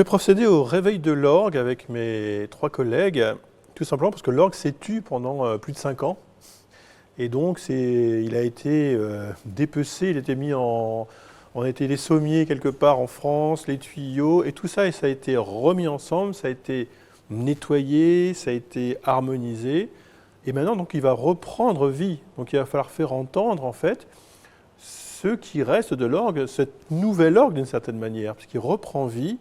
vais procéder au réveil de l'orgue avec mes 3 collègues, tout simplement parce que l'orgue s'est tu pendant plus de 5 ans. Et donc il a été dépecé, il a été mis on a été les sommiers quelque part en France, les tuyaux, et tout ça, et ça a été remis ensemble, ça a été nettoyé, ça a été harmonisé. Et maintenant, donc, il va reprendre vie. Donc il va falloir faire entendre, en fait, ce qui reste de l'orgue, cette nouvelle orgue d'une certaine manière, parce qu'il reprend vie.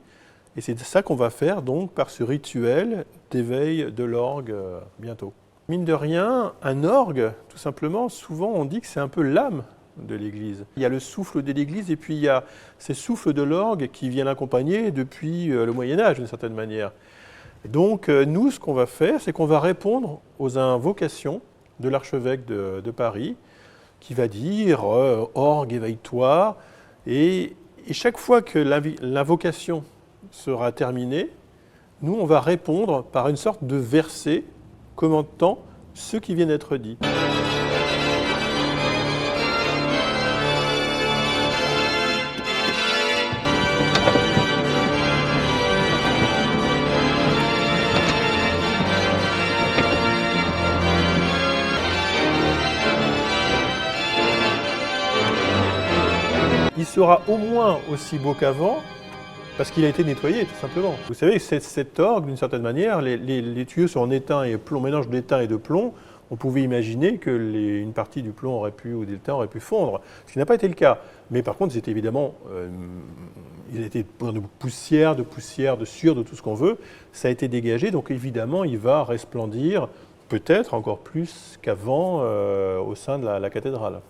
Et c'est ça qu'on va faire donc par ce rituel d'éveil de l'orgue bientôt. Mine de rien, un orgue, tout simplement, souvent on dit que c'est un peu l'âme de l'Église. Il y a le souffle de l'Église et puis il y a ces souffles de l'orgue qui viennent l'accompagner depuis le Moyen-Âge d'une certaine manière. Et donc nous, ce qu'on va faire, c'est qu'on va répondre aux invocations de l'archevêque de Paris qui va dire orgue, éveille-toi. Et chaque fois que l'invocation sera terminée, nous on va répondre par une sorte de verset commentant ce qui vient d'être dit. Il sera au moins aussi beau qu'avant, parce qu'il a été nettoyé, tout simplement. Vous savez, cet orgue, d'une certaine manière, les tuyaux sont en étain et plomb, mélange d'étain et de plomb. On pouvait imaginer que une partie du plomb ou de l'étain aurait pu fondre, ce qui n'a pas été le cas. Mais par contre, c'était évidemment, il a été plein de poussière, de sueur, de tout ce qu'on veut. Ça a été dégagé, donc évidemment, il va resplendir, peut-être encore plus qu'avant, au sein de la cathédrale.